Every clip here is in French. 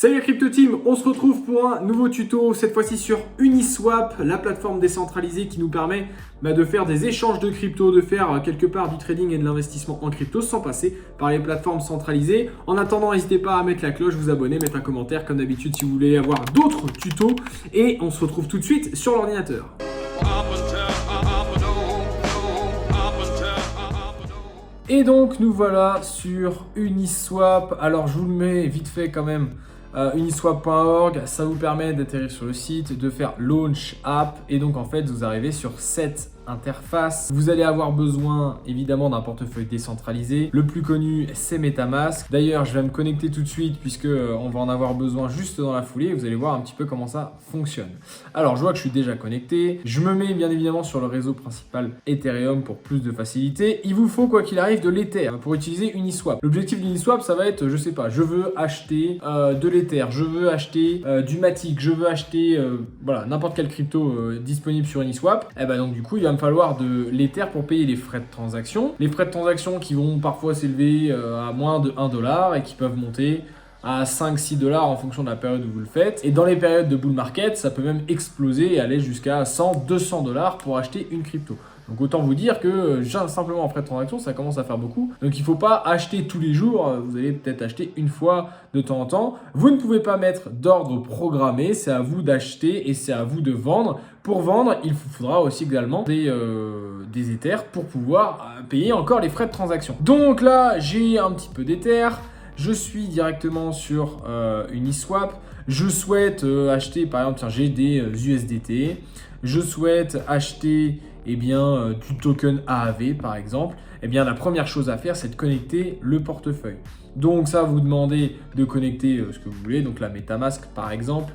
Salut la Crypto Team, on se retrouve pour un nouveau tuto, cette fois-ci sur Uniswap, la plateforme décentralisée qui nous permet de faire des échanges de crypto, de faire quelque part du trading et de l'investissement en crypto sans passer par les plateformes centralisées. En attendant, n'hésitez pas à mettre la cloche, vous abonner, mettre un commentaire comme d'habitude si vous voulez avoir d'autres tutos et on se retrouve tout de suite sur l'ordinateur. Et donc nous voilà sur Uniswap. Alors je vous le mets vite fait quand même. Uniswap.org, ça vous permet d'atterrir sur le site, de faire Launch App et donc en fait vous arrivez sur cette interface. Vous allez avoir besoin évidemment d'un portefeuille décentralisé. Le plus connu c'est MetaMask. D'ailleurs je vais me connecter tout de suite puisque on va en avoir besoin juste dans la foulée. Vous allez voir un petit peu comment ça fonctionne. Alors je vois que je suis déjà connecté. Je me mets bien évidemment sur le réseau principal Ethereum pour plus de facilité. Il vous faut quoi qu'il arrive de l'Ether pour utiliser Uniswap. L'objectif d'Uniswap ça va être, je sais pas, je veux acheter de l'Ether, je veux acheter du Matic, je veux acheter voilà, n'importe quelle crypto disponible sur Uniswap. Et ben donc du coup il va me falloir de l'Ether pour payer les frais de transaction. Les frais de transaction qui vont parfois s'élever à moins de 1 $ et qui peuvent monter à 5-6 $ en fonction de la période où vous le faites. Et dans les périodes de bull market, ça peut même exploser et aller jusqu'à 100-200 $ pour acheter une crypto. Donc autant vous dire que simplement en frais de transaction, ça commence à faire beaucoup. Donc il ne faut pas acheter tous les jours, vous allez peut-être acheter une fois de temps en temps. Vous ne pouvez pas mettre d'ordre programmé, c'est à vous d'acheter et c'est à vous de vendre. Pour vendre, il vous faudra aussi également des Ethers pour pouvoir payer encore les frais de transaction. Donc là, j'ai un petit peu d'Ether. Je suis directement sur Uniswap. Je souhaite acheter, par exemple, tiens, j'ai des USDT. Je souhaite acheter du token AAV, par exemple. Eh bien, la première chose à faire, c'est de connecter le portefeuille. Donc, ça va vous demander de connecter ce que vous voulez. Donc, la MetaMask, par exemple.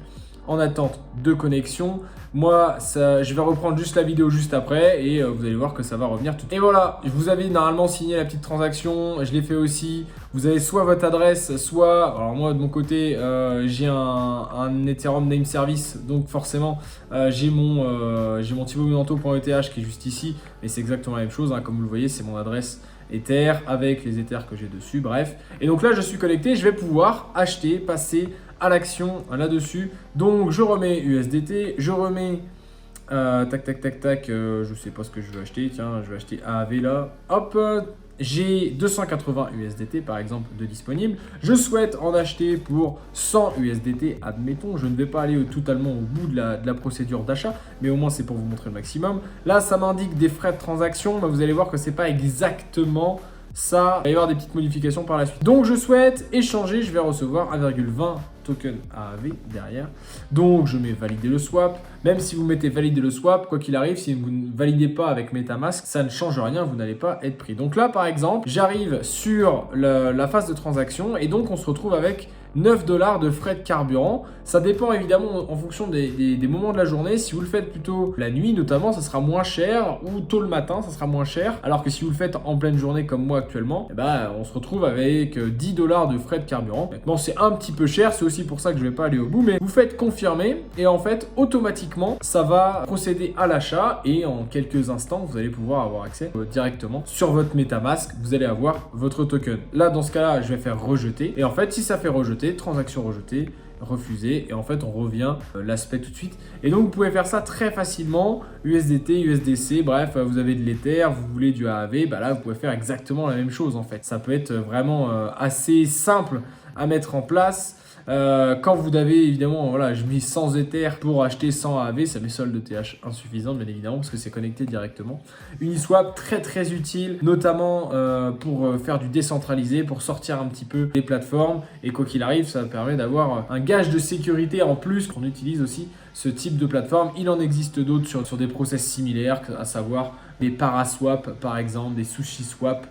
En attente de connexion. Moi, je vais reprendre juste la vidéo juste après et vous allez voir que ça va revenir tout de suite. Et voilà, vous avez normalement signé la petite transaction, je l'ai fait aussi. Vous avez soit votre adresse, soit, alors moi de mon côté, j'ai un Ethereum Name Service, donc forcément, j'ai mon thibautmenanto.eth qui est juste ici, mais c'est exactement la même chose, hein, comme vous le voyez, c'est mon adresse Ether avec les Ethers que j'ai dessus, bref. Et donc là, je suis connecté, je vais pouvoir acheter, passer à l'action là-dessus. Donc je remets USDT, je remets je sais pas ce que je veux acheter, tiens, je vais acheter AAV là, hop, j'ai 280 USDT par exemple de disponible. Je souhaite en acheter pour 100 USDT, admettons. Je ne vais pas aller totalement au bout de la procédure d'achat, mais au moins c'est pour vous montrer le maximum. Là, ça m'indique des frais de transaction, mais vous allez voir que c'est pas exactement ça. Il va y avoir des petites modifications par la suite. Donc je souhaite échanger, je vais recevoir 1,20 token AAV derrière. Donc je mets valider le swap. Même si vous mettez valider le swap, quoi qu'il arrive, si vous ne validez pas avec MetaMask, ça ne change rien, vous n'allez pas être pris. Donc là, par exemple, j'arrive sur la phase de transaction et donc on se retrouve avec 9 $ de frais de carburant. Ça dépend évidemment en fonction des moments de la journée. Si vous le faites plutôt la nuit notamment, ça sera moins cher, ou tôt le matin, ça sera moins cher. Alors que si vous le faites en pleine journée comme moi actuellement, on se retrouve avec 10 $ de frais de carburant. Maintenant, c'est un petit peu cher, c'est aussi pour ça que je ne vais pas aller au bout, mais vous faites confirmer et en fait, automatiquement, ça va procéder à l'achat et en quelques instants, vous allez pouvoir avoir accès directement sur votre MetaMask. Vous allez avoir votre token. Là, dans ce cas-là, je vais faire rejeter et en fait, si ça fait rejeter, transaction rejetée, refusée et en fait on revient l'aspect tout de suite et donc vous pouvez faire ça très facilement. USDT, USDC, bref, vous avez de l'Ether, vous voulez du AAV, là vous pouvez faire exactement la même chose en fait. Ça peut être vraiment assez simple à mettre en place. Quand vous avez évidemment, voilà, je mets 100 Ether pour acheter 100 AAV, ça met solde de TH insuffisant bien évidemment parce que c'est connecté directement. Uniswap très très utile, notamment pour faire du décentralisé, pour sortir un petit peu des plateformes et quoi qu'il arrive, ça permet d'avoir un gage de sécurité en plus qu'on utilise aussi ce type de plateforme. Il en existe d'autres sur des process similaires, à savoir des Paraswap par exemple, des SushiSwap,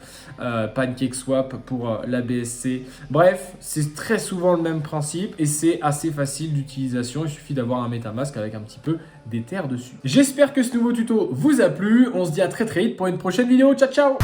PancakeSwap pour la BSC. Bref, c'est très souvent le même principe et c'est assez facile d'utilisation. Il suffit d'avoir un MetaMask avec un petit peu d'Ether dessus. J'espère que ce nouveau tuto vous a plu. On se dit à très très vite pour une prochaine vidéo. Ciao ciao!